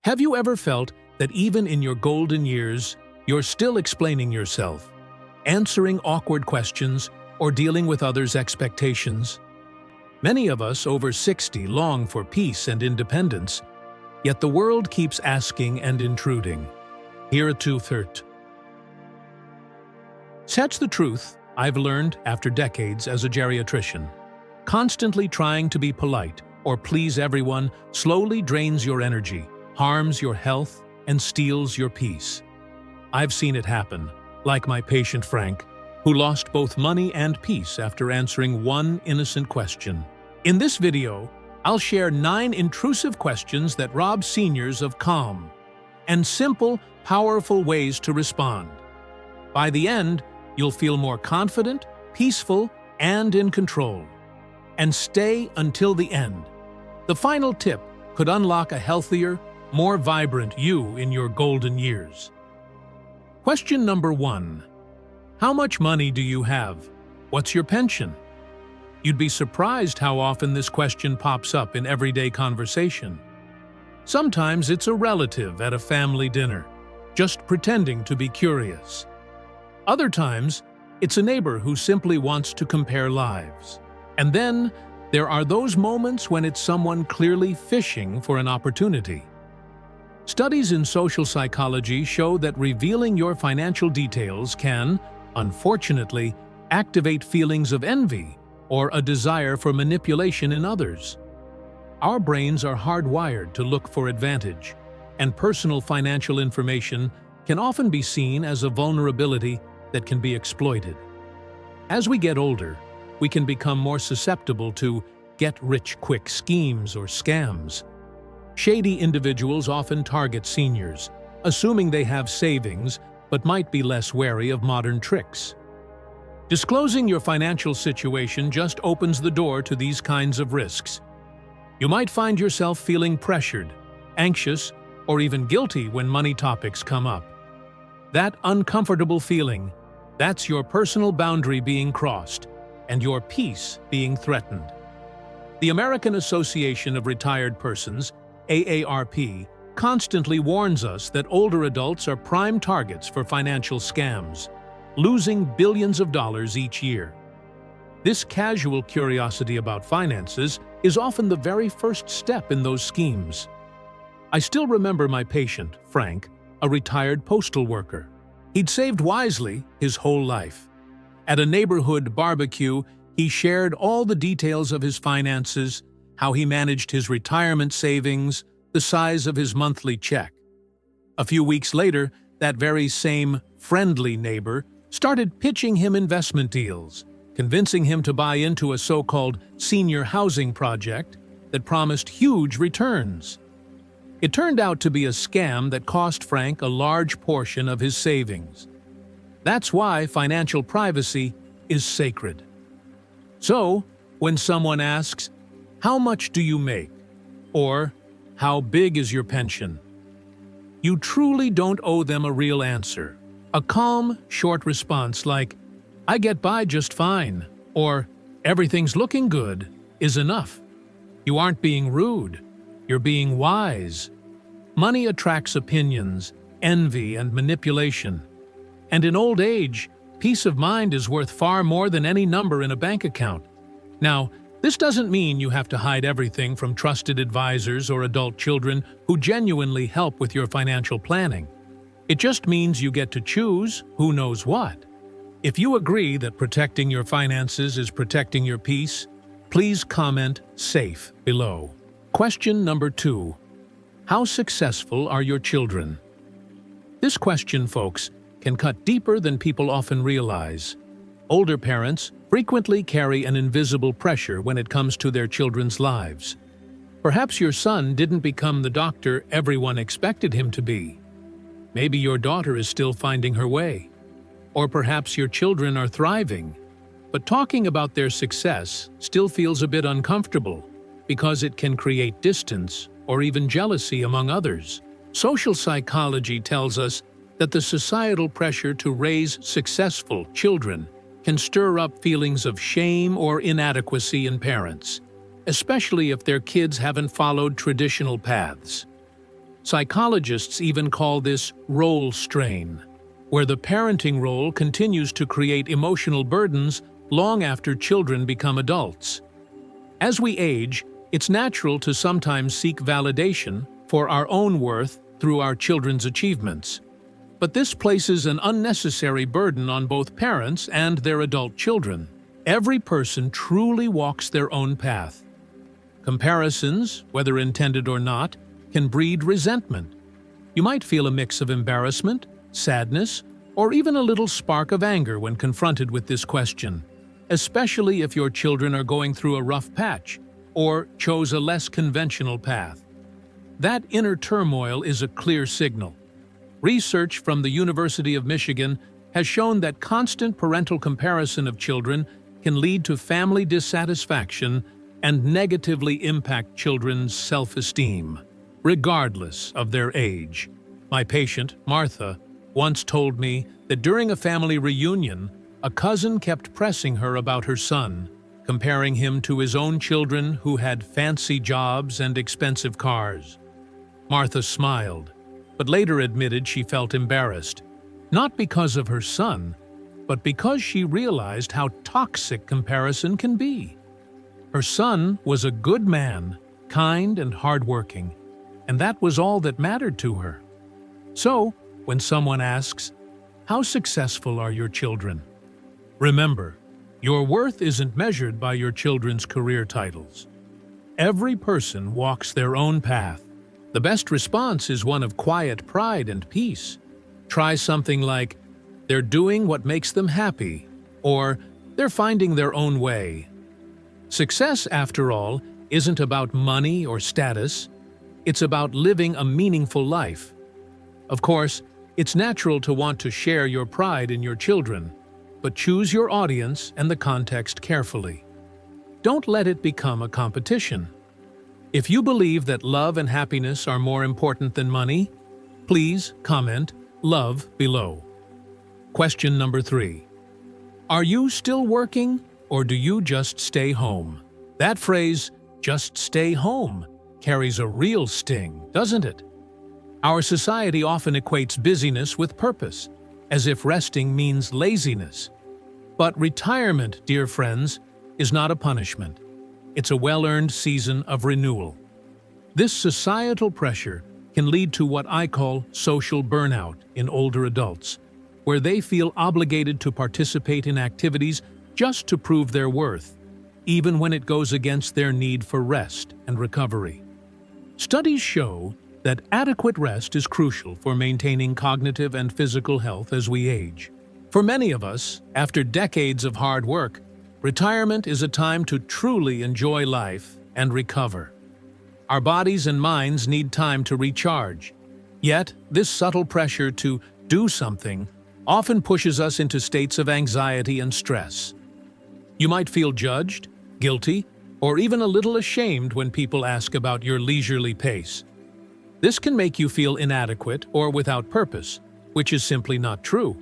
Have you ever felt that even in your golden years, you're still explaining yourself, answering awkward questions, or dealing with others' expectations? Many of us over 60 long for peace and independence, yet the world keeps asking and intruding. Here at Unbothered. That's the truth I've learned after decades as a geriatrician. Constantly trying to be polite or please everyone slowly drains your energy, harms your health, and steals your peace. I've seen it happen, like my patient Frank, who lost both money and peace after answering one innocent question. In this video, I'll share 9 intrusive questions that rob seniors of calm, and simple, powerful ways to respond. By the end, you'll feel more confident, peaceful, and in control. And stay until the end. The final tip could unlock a healthier, more vibrant you in your golden years. Question number 1. How much money do you have? What's your pension? You'd be surprised how often this question pops up in everyday conversation. Sometimes it's a relative at a family dinner, just pretending to be curious. Other times, it's a neighbor who simply wants to compare lives. And then, there are those moments when it's someone clearly fishing for an opportunity. Studies in social psychology show that revealing your financial details can, unfortunately, activate feelings of envy or a desire for manipulation in others. Our brains are hardwired to look for advantage, and personal financial information can often be seen as a vulnerability that can be exploited. As we get older, we can become more susceptible to get-rich-quick schemes or scams. Shady individuals often target seniors, assuming they have savings but might be less wary of modern tricks. Disclosing your financial situation just opens the door to these kinds of risks. You might find yourself feeling pressured, anxious, or even guilty when money topics come up. That uncomfortable feeling, that's your personal boundary being crossed and your peace being threatened. The American Association of Retired Persons, AARP, constantly warns us that older adults are prime targets for financial scams, losing billions of dollars each year. This casual curiosity about finances is often the very first step in those schemes. I still remember my patient, Frank, a retired postal worker. He'd saved wisely his whole life. At a neighborhood barbecue, he shared all the details of his finances, how he managed his retirement savings, the size of his monthly check. A few weeks later, that very same friendly neighbor started pitching him investment deals, convincing him to buy into a so-called senior housing project that promised huge returns. It turned out to be a scam that cost Frank a large portion of his savings. That's why financial privacy is sacred. So, when someone asks, "How much do you make?" or "How big is your pension?" you truly don't owe them a real answer. A calm, short response like, "I get by just fine," or "Everything's looking good," is enough. You aren't being rude. You're being wise. Money attracts opinions, envy, and manipulation. And in old age, peace of mind is worth far more than any number in a bank account. Now, this doesn't mean you have to hide everything from trusted advisors or adult children who genuinely help with your financial planning. It just means you get to choose who knows what. If you agree that protecting your finances is protecting your peace, please comment "safe" below. Question number 2. How successful are your children? This question, folks, can cut deeper than people often realize. Older parents frequently carry an invisible pressure when it comes to their children's lives. Perhaps your son didn't become the doctor everyone expected him to be. Maybe your daughter is still finding her way. Or perhaps your children are thriving, but talking about their success still feels a bit uncomfortable because it can create distance or even jealousy among others. Social psychology tells us that the societal pressure to raise successful children can stir up feelings of shame or inadequacy in parents, especially if their kids haven't followed traditional paths. Psychologists even call this role strain, where the parenting role continues to create emotional burdens long after children become adults. As we age, it's natural to sometimes seek validation for our own worth through our children's achievements. But this places an unnecessary burden on both parents and their adult children. Every person truly walks their own path. Comparisons, whether intended or not, can breed resentment. You might feel a mix of embarrassment, sadness, or even a little spark of anger when confronted with this question, especially if your children are going through a rough patch or chose a less conventional path. That inner turmoil is a clear signal. Research from the University of Michigan has shown that constant parental comparison of children can lead to family dissatisfaction and negatively impact children's self-esteem, regardless of their age. My patient, Martha, once told me that during a family reunion, a cousin kept pressing her about her son, comparing him to his own children who had fancy jobs and expensive cars. Martha smiled, but later admitted she felt embarrassed, not because of her son, but because she realized how toxic comparison can be. Her son was a good man, kind and hardworking, and that was all that mattered to her. So, when someone asks, "How successful are your children?" remember, your worth isn't measured by your children's career titles. Every person walks their own path. The best response is one of quiet pride and peace. Try something like, "They're doing what makes them happy," or "They're finding their own way." Success, after all, isn't about money or status. It's about living a meaningful life. Of course, it's natural to want to share your pride in your children, but choose your audience and the context carefully. Don't let it become a competition. If you believe that love and happiness are more important than money, please comment "love" below. Question number 3. Are you still working, or do you just stay home? That phrase, "just stay home," carries a real sting, doesn't it? Our society often equates busyness with purpose, as if resting means laziness. But retirement, dear friends, is not a punishment. It's a well-earned season of renewal. This societal pressure can lead to what I call social burnout in older adults, where they feel obligated to participate in activities just to prove their worth, even when it goes against their need for rest and recovery. Studies show that adequate rest is crucial for maintaining cognitive and physical health as we age. For many of us, after decades of hard work, retirement is a time to truly enjoy life and recover. Our bodies and minds need time to recharge. Yet, this subtle pressure to do something often pushes us into states of anxiety and stress. You might feel judged, guilty, or even a little ashamed when people ask about your leisurely pace. This can make you feel inadequate or without purpose, which is simply not true.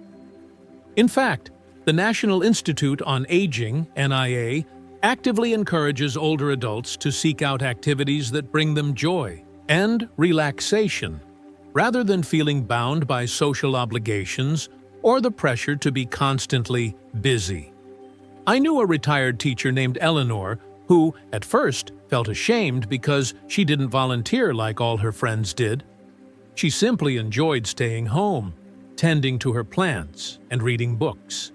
In fact, the National Institute on Aging, NIA, actively encourages older adults to seek out activities that bring them joy and relaxation, rather than feeling bound by social obligations or the pressure to be constantly busy. I knew a retired teacher named Eleanor who, at first, felt ashamed because she didn't volunteer like all her friends did. She simply enjoyed staying home, tending to her plants, and reading books.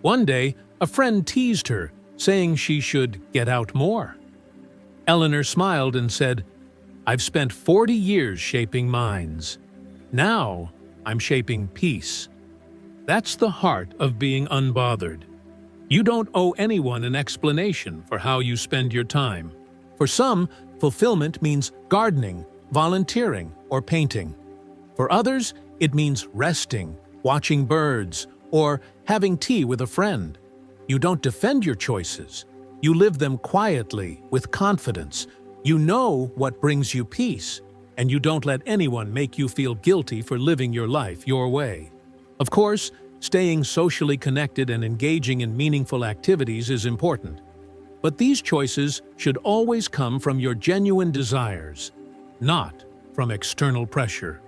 One day, a friend teased her, saying she should get out more. Eleanor smiled and said, "I've spent 40 years shaping minds. Now, I'm shaping peace." That's the heart of being unbothered. You don't owe anyone an explanation for how you spend your time. For some, fulfillment means gardening, volunteering, or painting. For others, it means resting, watching birds, or having tea with a friend. You don't defend your choices. You live them quietly, with confidence. You know what brings you peace, and you don't let anyone make you feel guilty for living your life your way. Of course, staying socially connected and engaging in meaningful activities is important. But these choices should always come from your genuine desires, not from external pressure.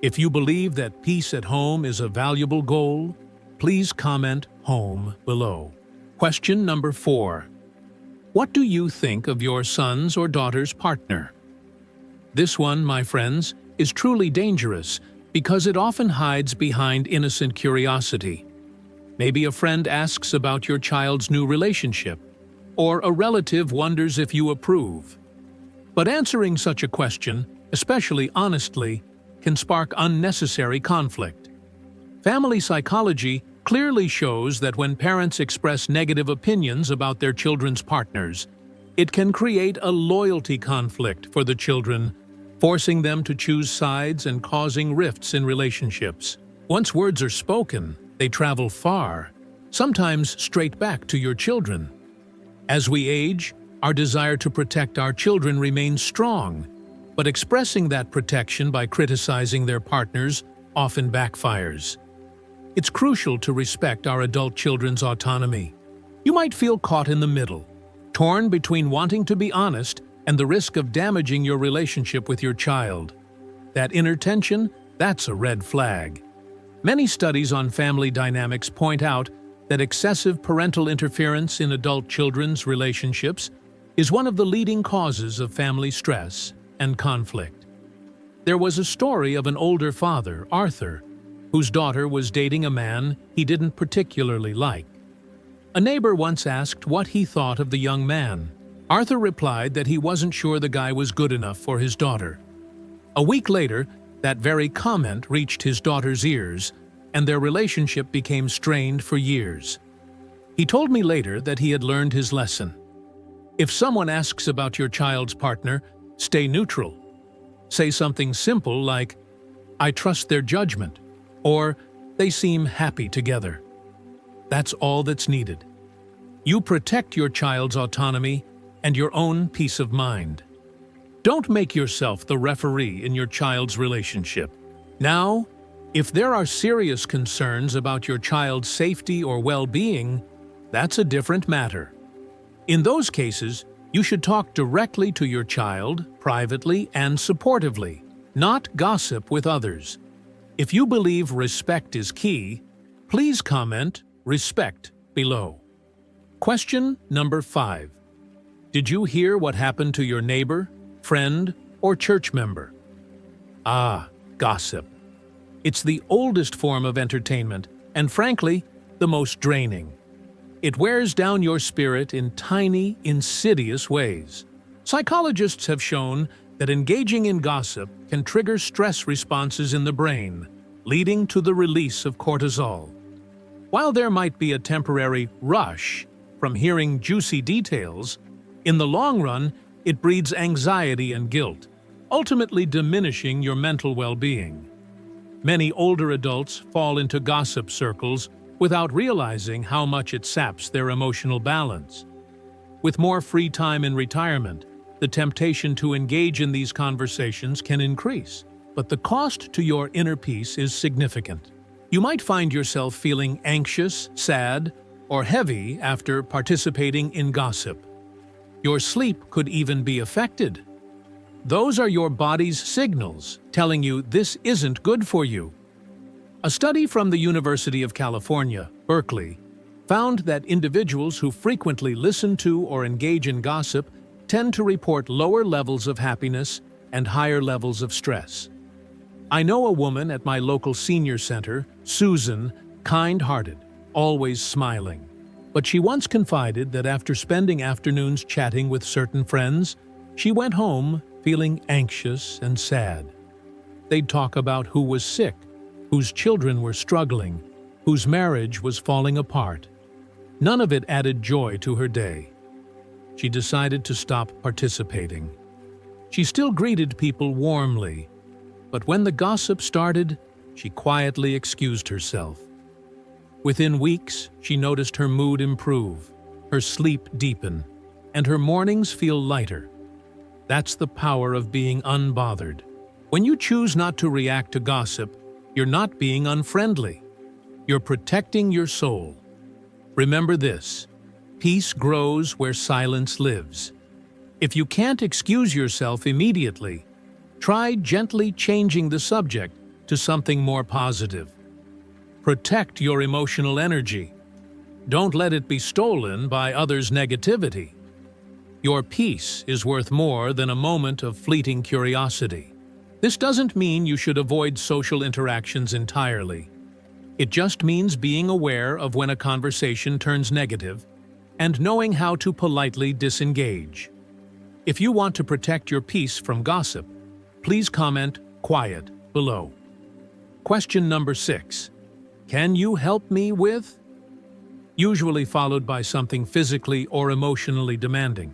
If you believe that peace at home is a valuable goal, please comment home below. Question number 4. What do you think of your son's or daughter's partner? This one, my friends, is truly dangerous because it often hides behind innocent curiosity. Maybe a friend asks about your child's new relationship, or a relative wonders if you approve. But answering such a question, especially honestly, can spark unnecessary conflict. Family psychology clearly shows that when parents express negative opinions about their children's partners, it can create a loyalty conflict for the children, forcing them to choose sides and causing rifts in relationships. Once words are spoken, they travel far, sometimes straight back to your children. As we age, our desire to protect our children remains strong, but expressing that protection by criticizing their partners often backfires. It's crucial to respect our adult children's autonomy. You might feel caught in the middle, torn between wanting to be honest and the risk of damaging your relationship with your child. That inner tension, that's a red flag. Many studies on family dynamics point out that excessive parental interference in adult children's relationships is one of the leading causes of family stress and conflict. There was a story of an older father, Arthur, whose daughter was dating a man he didn't particularly like. A neighbor once asked what he thought of the young man. Arthur replied that he wasn't sure the guy was good enough for his daughter. A week later, that very comment reached his daughter's ears, and their relationship became strained for years. He told me later that he had learned his lesson. If someone asks about your child's partner, stay neutral. Say something simple like, "I trust their judgment," or "They seem happy together." That's all that's needed. You protect your child's autonomy and your own peace of mind. Don't make yourself the referee in your child's relationship. Now, if there are serious concerns about your child's safety or well-being, that's a different matter. In those cases, you should talk directly to your child, privately and supportively, not gossip with others. If you believe respect is key, please comment "respect" below. Question number 5. Did you hear what happened to your neighbor, friend, or church member? Gossip. It's the oldest form of entertainment, and frankly, the most draining. It wears down your spirit in tiny, insidious ways. Psychologists have shown that engaging in gossip can trigger stress responses in the brain, leading to the release of cortisol. While there might be a temporary rush from hearing juicy details, in the long run, it breeds anxiety and guilt, ultimately diminishing your mental well-being. Many older adults fall into gossip circles without realizing how much it saps their emotional balance. With more free time in retirement, the temptation to engage in these conversations can increase, but the cost to your inner peace is significant. You might find yourself feeling anxious, sad, or heavy after participating in gossip. Your sleep could even be affected. Those are your body's signals telling you this isn't good for you. A study from the University of California, Berkeley, found that individuals who frequently listen to or engage in gossip tend to report lower levels of happiness and higher levels of stress. I know a woman at my local senior center, Susan, kind-hearted, always smiling. But she once confided that after spending afternoons chatting with certain friends, she went home feeling anxious and sad. They'd talk about who was sick, whose children were struggling, whose marriage was falling apart. None of it added joy to her day. She decided to stop participating. She still greeted people warmly, but when the gossip started, she quietly excused herself. Within weeks, she noticed her mood improve, her sleep deepen, and her mornings feel lighter. That's the power of being unbothered. When you choose not to react to gossip, you're not being unfriendly. You're protecting your soul. Remember this: peace grows where silence lives. If you can't excuse yourself immediately, Try gently changing the subject to something more positive. Protect your emotional energy. Don't let it be stolen by others' negativity. Your peace is worth more than a moment of fleeting curiosity. This doesn't mean you should avoid social interactions entirely. It just means being aware of when a conversation turns negative and knowing how to politely disengage. If you want to protect your peace from gossip, please comment "quiet" below. Question number 6. Can you help me with? Usually followed by something physically or emotionally demanding.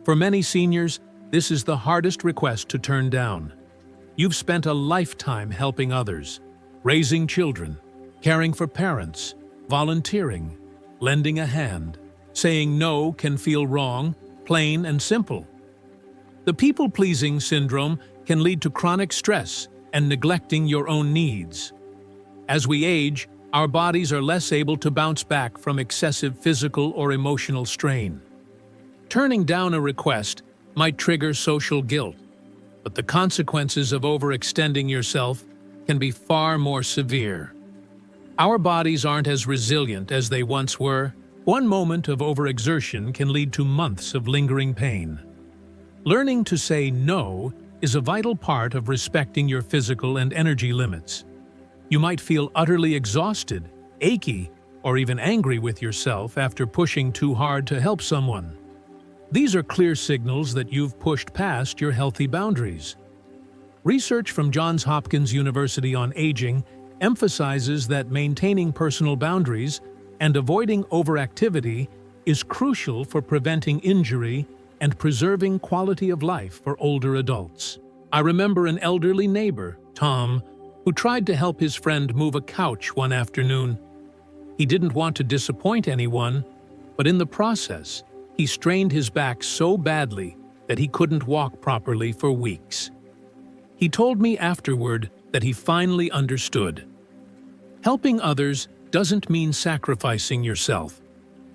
For many seniors, this is the hardest request to turn down. You've spent a lifetime helping others, raising children, caring for parents, volunteering, lending a hand. Saying no can feel wrong, plain and simple. The people-pleasing syndrome can lead to chronic stress and neglecting your own needs. As we age, our bodies are less able to bounce back from excessive physical or emotional strain. Turning down a request might trigger social guilt, but the consequences of overextending yourself can be far more severe. Our bodies aren't as resilient as they once were. One moment of overexertion can lead to months of lingering pain. Learning to say no is a vital part of respecting your physical and energy limits. You might feel utterly exhausted, achy, or even angry with yourself after pushing too hard to help someone. These are clear signals that you've pushed past your healthy boundaries. Research from Johns Hopkins University on aging emphasizes that maintaining personal boundaries and avoiding overactivity is crucial for preventing injury and preserving quality of life for older adults. I remember an elderly neighbor, Tom, who tried to help his friend move a couch one afternoon. He didn't want to disappoint anyone, but in the process, he strained his back so badly that he couldn't walk properly for weeks. He told me afterward that he finally understood. Helping others doesn't mean sacrificing yourself.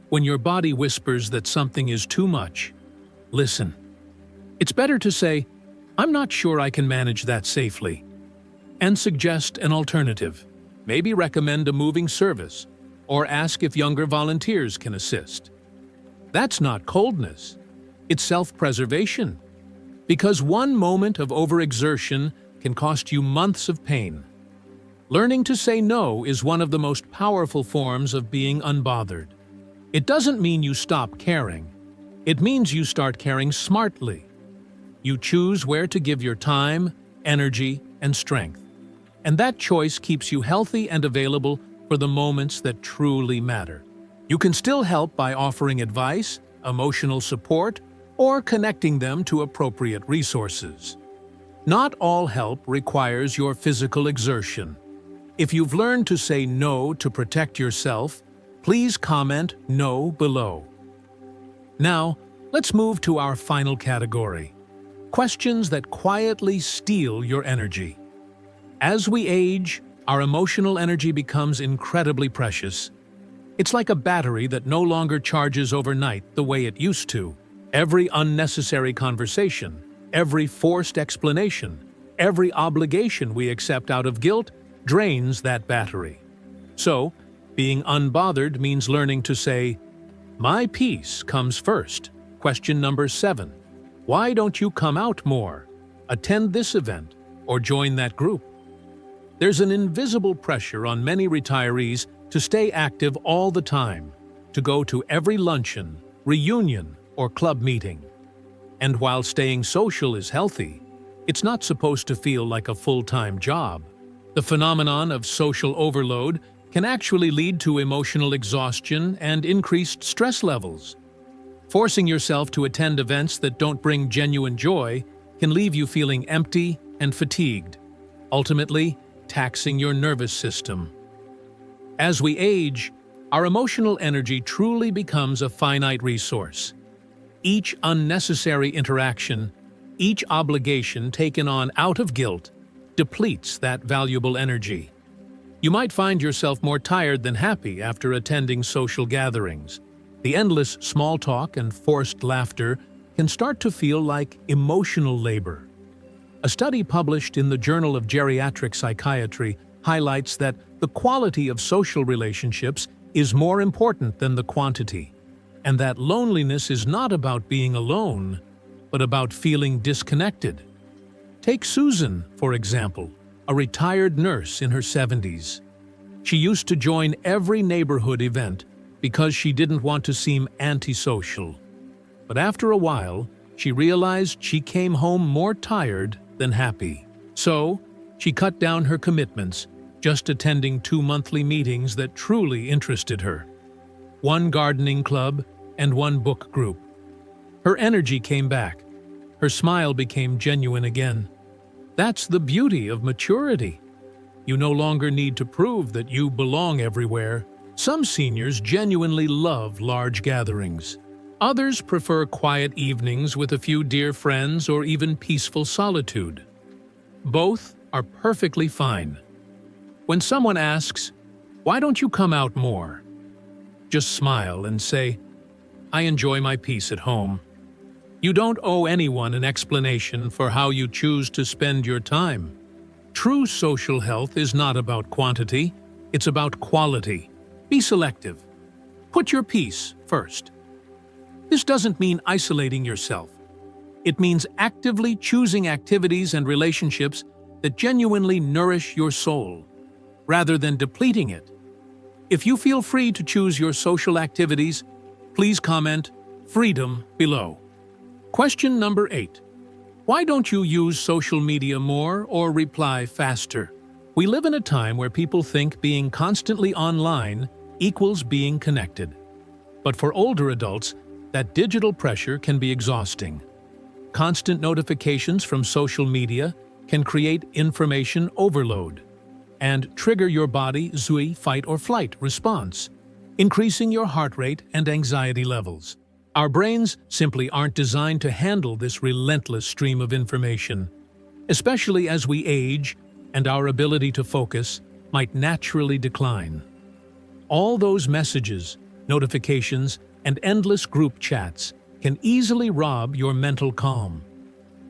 When your body whispers that something is too much, listen. It's better to say, "I'm not sure I can manage that safely," and suggest an alternative. Maybe recommend a moving service or ask if younger volunteers can assist. That's not coldness. It's self-preservation. Because one moment of overexertion can cost you months of pain. Learning to say no is one of the most powerful forms of being unbothered. It doesn't mean you stop caring. It means you start caring smartly. You choose where to give your time, energy, and strength. And that choice keeps you healthy and available for the moments that truly matter. You can still help by offering advice, emotional support, or connecting them to appropriate resources. Not all help requires your physical exertion. If you've learned to say no to protect yourself, please comment "no" below. Now, let's move to our final category: questions that quietly steal your energy. As we age, our emotional energy becomes incredibly precious. It's like a battery that no longer charges overnight the way it used to. Every unnecessary conversation, every forced explanation, every obligation we accept out of guilt drains that battery. So, being unbothered means learning to say, "My peace comes first." Question number 7. Why don't you come out more, attend this event, or join that group? There's an invisible pressure on many retirees to stay active all the time, to go to every luncheon, reunion, or club meeting. And while staying social is healthy, it's not supposed to feel like a full-time job. The phenomenon of social overload can actually lead to emotional exhaustion and increased stress levels. Forcing yourself to attend events that don't bring genuine joy can leave you feeling empty and fatigued, ultimately taxing your nervous system. As we age, our emotional energy truly becomes a finite resource. Each unnecessary interaction, each obligation taken on out of guilt, depletes that valuable energy. You might find yourself more tired than happy after attending social gatherings. The endless small talk and forced laughter can start to feel like emotional labor. A study published in the Journal of Geriatric Psychiatry highlights that the quality of social relationships is more important than the quantity, and that loneliness is not about being alone, but about feeling disconnected. Take Susan, for example, a retired nurse in her 70s. She used to join every neighborhood event because she didn't want to seem antisocial. But after a while, she realized she came home more tired than happy. So, she cut down her commitments, just attending 2 monthly meetings that truly interested her. 1 gardening club and 1 book group. Her energy came back. Her smile became genuine again. That's the beauty of maturity. You no longer need to prove that you belong everywhere. Some seniors genuinely love large gatherings. Others prefer quiet evenings with a few dear friends or even peaceful solitude. Both are perfectly fine. When someone asks, "Why don't you come out more?" just smile and say, "I enjoy my peace at home." You don't owe anyone an explanation for how you choose to spend your time. True social health is not about quantity, it's about quality. Be selective. Put your peace first. This doesn't mean isolating yourself. It means actively choosing activities and relationships that genuinely nourish your soul, rather than depleting it. If you feel free to choose your social activities, please comment "freedom" below. Question number 8. Why don't you use social media more or reply faster? We live in a time where people think being constantly online equals being connected. But for older adults, that digital pressure can be exhausting. Constant notifications from social media can create information overload and trigger your body's fight or flight response, increasing your heart rate and anxiety levels. Our brains simply aren't designed to handle this relentless stream of information, especially as we age and our ability to focus might naturally decline. All those messages, notifications, and endless group chats can easily rob your mental calm.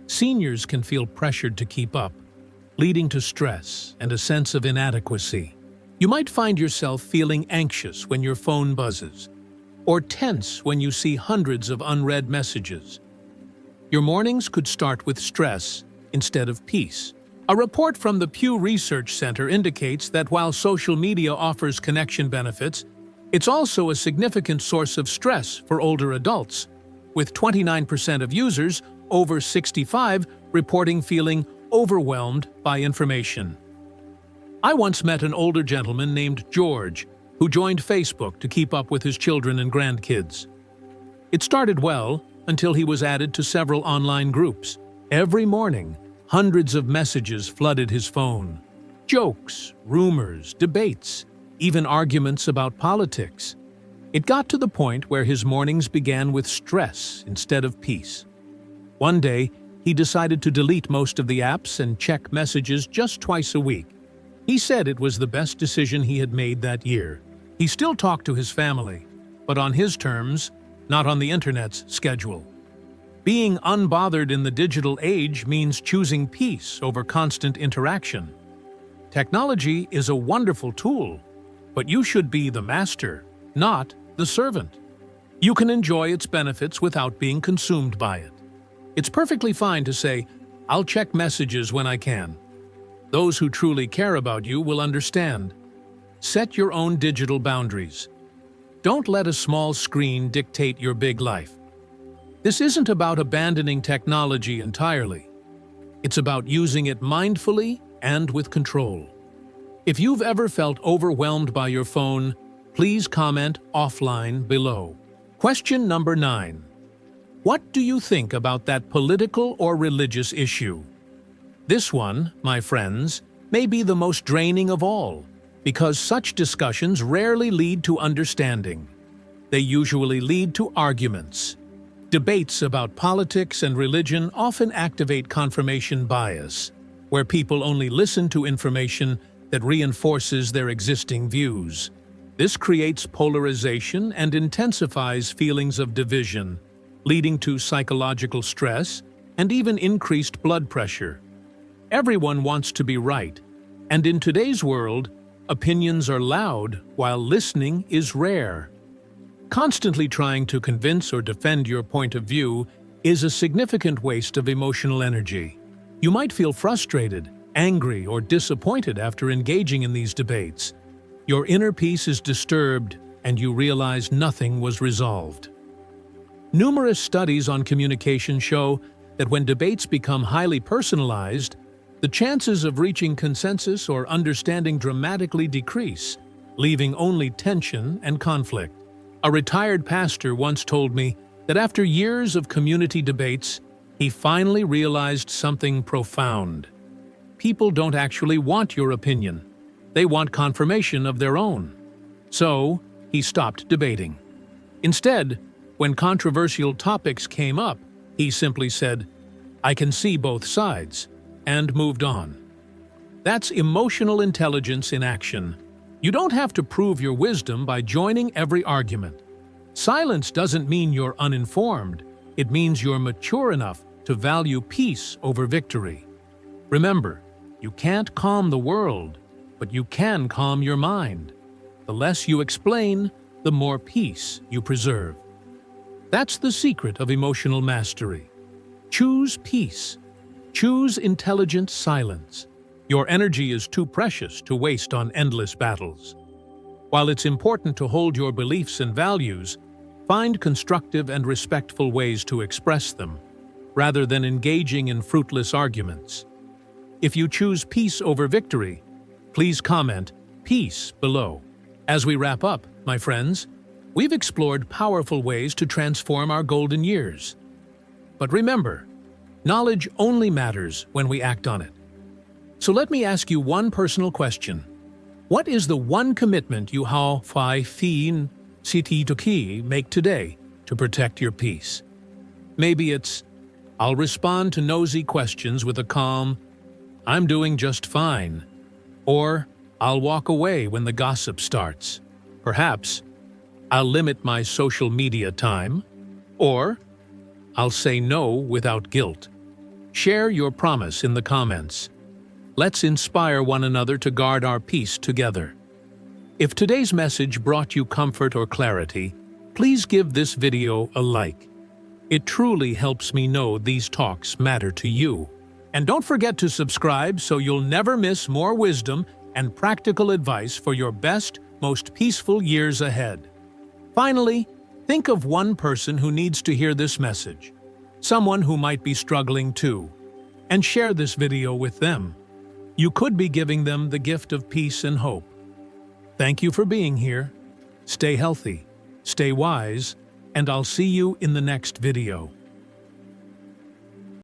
Seniors can feel pressured to keep up, leading to stress and a sense of inadequacy. You might find yourself feeling anxious when your phone buzzes, or tense when you see hundreds of unread messages. Your mornings could start with stress instead of peace. A report from the Pew Research Center indicates that while social media offers connection benefits, it's also a significant source of stress for older adults, with 29% of users over 65 reporting feeling overwhelmed by information. I once met an older gentleman named George who joined Facebook to keep up with his children and grandkids. It started well until he was added to several online groups. Every morning, hundreds of messages flooded his phone. Jokes, rumors, debates, even arguments about politics. It got to the point where his mornings began with stress instead of peace. One day, he decided to delete most of the apps and check messages just twice a week. He said it was the best decision he had made that year. He still talked to his family, but on his terms, not on the internet's schedule. Being unbothered in the digital age means choosing peace over constant interaction. Technology is a wonderful tool, but you should be the master, not the servant. You can enjoy its benefits without being consumed by it. It's perfectly fine to say, "I'll check messages when I can." Those who truly care about you will understand. Set your own digital boundaries. Don't let a small screen dictate your big life. This isn't about abandoning technology entirely. It's about using it mindfully and with control. If you've ever felt overwhelmed by your phone, please comment offline below. Question number 9. What do you think about that political or religious issue? This one, my friends, may be the most draining of all, because such discussions rarely lead to understanding. They usually lead to arguments. Debates about politics and religion often activate confirmation bias, where people only listen to information that reinforces their existing views. This creates polarization and intensifies feelings of division, leading to psychological stress and even increased blood pressure. Everyone wants to be right, and in today's world, opinions are loud while listening is rare. Constantly trying to convince or defend your point of view is a significant waste of emotional energy. You might feel frustrated, angry, or disappointed after engaging in these debates. Your inner peace is disturbed, and you realize nothing was resolved. Numerous studies on communication show that when debates become highly personalized, the chances of reaching consensus or understanding dramatically decrease, leaving only tension and conflict. A retired pastor once told me that after years of community debates, he finally realized something profound. People don't actually want your opinion. They want confirmation of their own. So, he stopped debating. Instead, when controversial topics came up, he simply said, "I can see both sides," and moved on. That's emotional intelligence in action. You don't have to prove your wisdom by joining every argument. Silence doesn't mean you're uninformed. It means you're mature enough to value peace over victory. Remember, you can't calm the world, but you can calm your mind. The less you explain, the more peace you preserve. That's the secret of emotional mastery. Choose peace. Choose intelligent silence. Your energy is too precious to waste on endless battles. While it's important to hold your beliefs and values, find constructive and respectful ways to express them, rather than engaging in fruitless arguments. If you choose peace over victory, please comment "peace" below. As we wrap up, my friends, we've explored powerful ways to transform our golden years. But remember, knowledge only matters when we act on it. So let me ask you one personal question. What is the one commitment you make today to protect your peace? Maybe it's, "I'll respond to nosy questions with a calm, 'I'm doing just fine,' or 'I'll walk away when the gossip starts.' Perhaps, 'I'll limit my social media time,' or 'I'll say no without guilt.' Share your promise in the comments. Let's inspire one another to guard our peace together. If today's message brought you comfort or clarity, please give this video a like. It truly helps me know these talks matter to you. And don't forget to subscribe so you'll never miss more wisdom and practical advice for your best, most peaceful years ahead. Finally, think of one person who needs to hear this message, someone who might be struggling too, and share this video with them. You could be giving them the gift of peace and hope. Thank you for being here. Stay healthy, stay wise, and I'll see you in the next video.